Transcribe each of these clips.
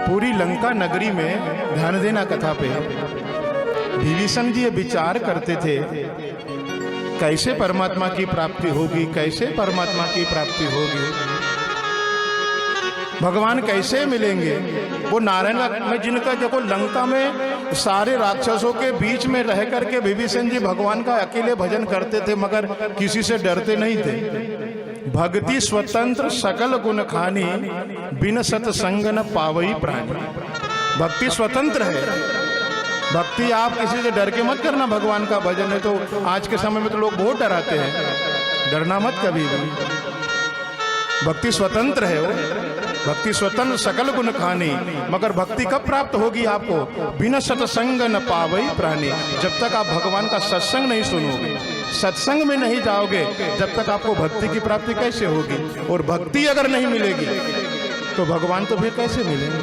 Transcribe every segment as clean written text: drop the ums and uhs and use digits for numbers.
पूरी लंका नगरी में, ध्यान देना कथा पे, विभीषण जी ये विचार करते थे कैसे परमात्मा की प्राप्ति होगी, कैसे परमात्मा की प्राप्ति होगी, भगवान कैसे मिलेंगे। वो नारायण में जिनका देखो लंका में सारे राक्षसों के बीच में रह करके विभीषण जी भगवान का अकेले भजन करते थे, मगर किसी से डरते नहीं थे। भक्ति स्वतंत्र सकल गुण खानी, बिन सत्संग न पावई प्राणी। भक्ति स्वतंत्र है, भक्ति आप किसी से डर के मत करना। भगवान का भजन है तो आज के समय में तो लोग बहुत डराते हैं, डरना मत कभी भी। भक्ति स्वतंत्र है वो, भक्ति स्वतंत्र सकल गुण खानी। मगर भक्ति कब प्राप्त होगी आपको? बिना सत्संग न पावई प्राणी। जब तक आप भगवान का सत्संग नहीं सुनोगे, सत्संग में नहीं जाओगे, जब तक आपको भक्ति की प्राप्ति कैसे होगी? और भक्ति अगर नहीं मिलेगी तो भगवान तो फिर कैसे मिलेंगे?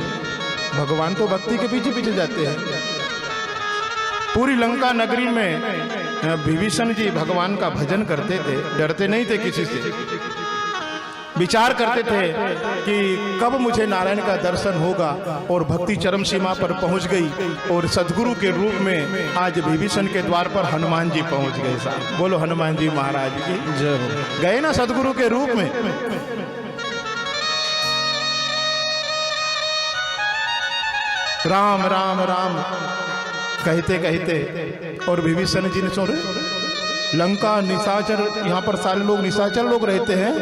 भगवान तो भक्ति के पीछे पीछे जाते हैं। पूरी लंका नगरी में विभीषण जी भगवान का भजन करते थे, डरते नहीं थे किसी से। विचार करते थे कि कब मुझे नारायण का दर्शन होगा, और भक्ति चरम सीमा पर पहुंच गई। और सदगुरु के रूप में आज विभीषण के द्वार पर हनुमान जी पहुंच गए। साहब बोलो हनुमान जी महाराज की जय हो। गए ना सदगुरु के रूप में। राम राम राम कहते कहते, और विभीषण जी ने सुन, लंका निशाचर, यहाँ पर सारे लोग निशाचर लोग रहते हैं,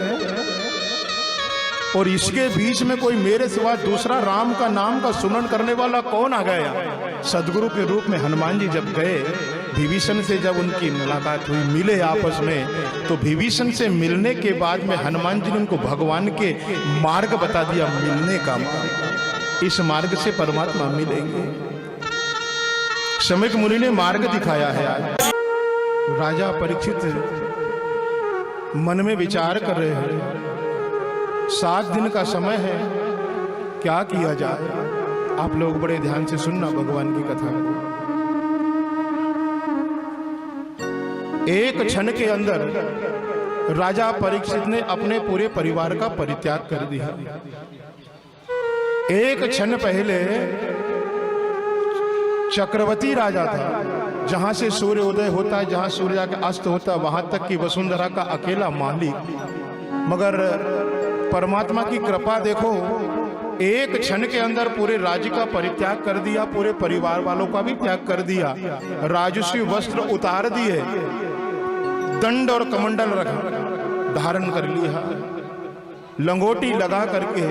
और इसके बीच में कोई मेरे सिवा दूसरा राम का नाम का सुमरण करने वाला कौन आ गया? सदगुरु के रूप में हनुमान जी जब गए, विभीषण से जब उनकी मुलाकात हुई, मिले आपस में, तो विभीषण से मिलने के बाद में हनुमान जी ने उनको भगवान के मार्ग बता दिया, मिलने का मार्ग। इस मार्ग से परमात्मा मिलेंगे। शमीक मुनि ने मार्ग दिखाया है। आज राजा परीक्षित मन में विचार कर रहे हैं, 7 दिन का समय है, क्या किया जाए? आप लोग बड़े ध्यान से सुनना भगवान की कथा। एक क्षण के अंदर राजा परीक्षित ने अपने पूरे परिवार का परित्याग कर दिया। एक क्षण पहले चक्रवर्ती राजा था, जहां से सूर्य उदय होता है, जहां सूर्य का अस्त होता है, वहां तक की वसुंधरा का अकेला मालिक। मगर परमात्मा की कृपा देखो, एक क्षण के अंदर पूरे राज्य का परित्याग कर दिया, पूरे परिवार वालों का भी त्याग कर दिया, राजस्वी वस्त्र उतार दिए, दंड और कमंडल धारण कर लिया, लंगोटी लगा करके,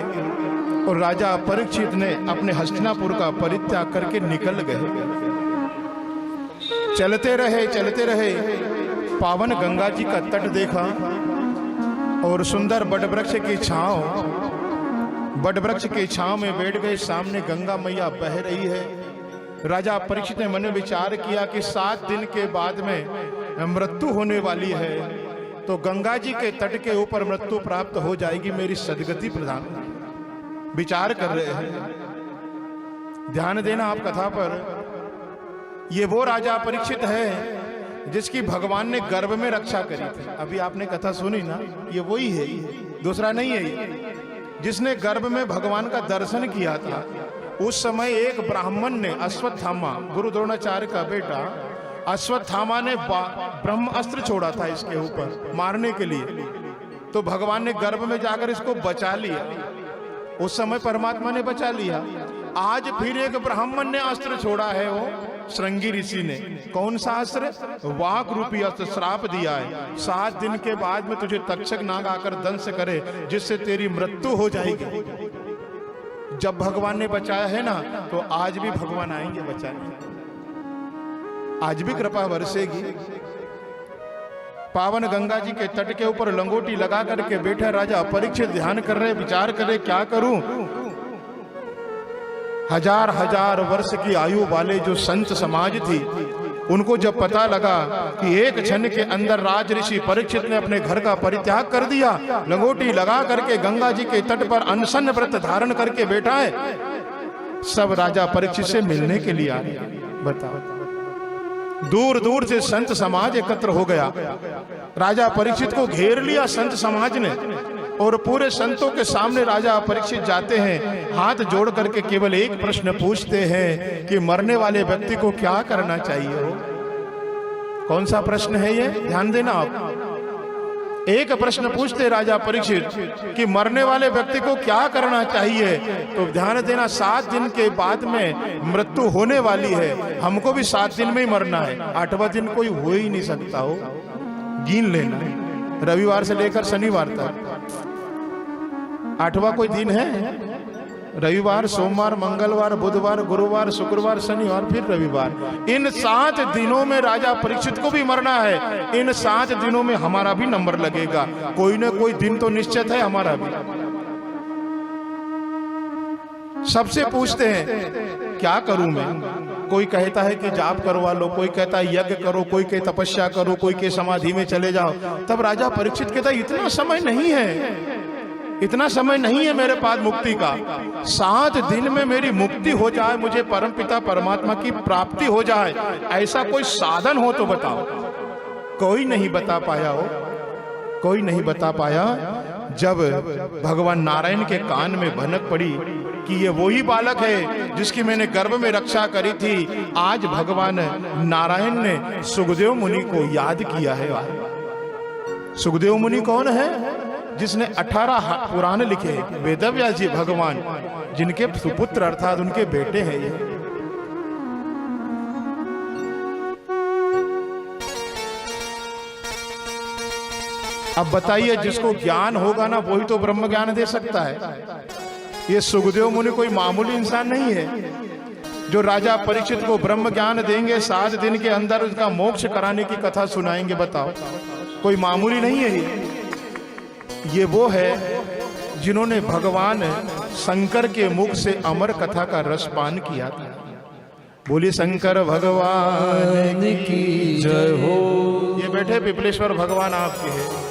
और राजा परीक्षित ने अपने हस्तिनापुर का परित्याग करके निकल गए। चलते रहे, पावन गंगा जी का तट देखा, और सुंदर बटवृक्ष की छांव, बटवृक्ष की छांव में बैठ गए। सामने गंगा मैया बह रही है। राजा परीक्षित ने मन में विचार किया कि 7 दिन के बाद में मृत्यु होने वाली है, तो गंगा जी के तट के ऊपर मृत्यु प्राप्त हो जाएगी, मेरी सदगति प्रदान। विचार कर रहे हैं। ध्यान देना आप कथा पर। ये वो राजा परीक्षित है जिसकी भगवान ने गर्भ में रक्षा करी थी। अभी आपने कथा सुनी ना, ये वही है, दूसरा नहीं है। जिसने गर्भ में भगवान का दर्शन किया था, उस समय एक ब्राह्मण ने, अश्वत्थामा, गुरु द्रोणाचार्य का बेटा अश्वत्थामा ने ब्रह्म अस्त्र छोड़ा था इसके ऊपर मारने के लिए, तो भगवान ने गर्भ में जाकर इसको बचा लिया। उस समय परमात्मा ने बचा लिया। आज फिर एक ब्राह्मण ने अस्त्र छोड़ा है, वो श्रृंगी ऋषि ने। कौन सा अस्त्र? वाक रूपी अस्त्र श्राप दिया है, 7 दिन के बाद में तुझे तक्षक नाग आकर दंश करे, जिससे तेरी मृत्यु हो जाएगी। जब भगवान ने बचाया है ना, तो आज भी भगवान आएंगे बचाने, आज भी कृपा बरसेगी। पावन गंगा जी के तट के ऊपर लंगोटी लगा करके बैठे राजा परीक्षित ध्यान कर रहे, विचार कर रहे, क्या करूं? हजार वर्ष की आयु वाले जो संत समाज थी, उनको जब पता लगा कि एक क्षण के अंदर राज ऋषि परीक्षित ने अपने घर का परित्याग कर दिया, लंगोटी लगा करके गंगा जी के तट पर अनशन व्रत धारण करके बैठा है, सब राजा परीक्षित से मिलने के लिए आ रहे। बताओ, दूर दूर से संत समाज एकत्र हो गया, राजा परीक्षित को घेर लिया संत समाज ने। और पूरे संतों के सामने राजा परीक्षित जाते हैं, हाथ जोड़ करके केवल एक प्रश्न पूछते हैं कि मरने वाले व्यक्ति को क्या करना चाहिए हो। कौन सा प्रश्न है ये, ध्यान देना आप। एक प्रश्न पूछते राजा परीक्षित कि मरने वाले व्यक्ति को क्या करना चाहिए, तो ध्यान देना 7 दिन के बाद में मृत्यु होने वाली है, हमको भी 7 दिन में ही मरना है, 8वां दिन कोई हो ही नहीं सकता हो, गिन लेना है, रविवार से लेकर शनिवार तक 8वां कोई दिन है, रविवार, सोमवार, मंगलवार, बुधवार, गुरुवार, शुक्रवार, शनिवार, फिर रविवार। इन 7 दिनों में राजा परीक्षित को भी मरना है, इन 7 दिनों में हमारा भी नंबर लगेगा, कोई ना कोई दिन तो निश्चित है हमारा भी। सबसे पूछते हैं क्या करूं मैं, कोई कहता है कि जाप करवा लो, कोई कहता है यज्ञ करो, कोई कहता तपस्या करो, कोई के समाधि में चले जाओ। तब राजा परीक्षित कहता इतना समय नहीं है, इतना समय नहीं है मेरे पास मुक्ति का, 7 दिन में मेरी मुक्ति हो जाए, मुझे परमपिता परमात्मा की प्राप्ति हो जाए, ऐसा कोई साधन हो तो बताओ। कोई नहीं बता पाया हो, कोई नहीं बता पाया। जब भगवान नारायण के कान में भनक पड़ी कि ये वही बालक है जिसकी मैंने गर्भ में रक्षा करी थी, आज भगवान नारायण ने सुखदेव मुनि को याद किया है। सुखदेव मुनि कौन है? जिसने 18 पुराण लिखे, वेदव्यास जी भगवान, जिनके सुपुत्र अर्थात उनके बेटे हैं ये। अब बताइए, जिसको ज्ञान होगा ना वही तो ब्रह्म ज्ञान दे सकता है। ये सुखदेव मुनि कोई मामूली इंसान नहीं है जो राजा परीक्षित को ब्रह्म ज्ञान देंगे, 7 दिन के अंदर उसका मोक्ष कराने की कथा सुनाएंगे। बताओ, कोई मामूली नहीं है ये वो है जिन्होंने भगवान शंकर के मुख से अमर कथा का रसपान किया था। बोली शंकर भगवान की जय हो। ये बैठे पिपलेश्वर भगवान आपके हैं।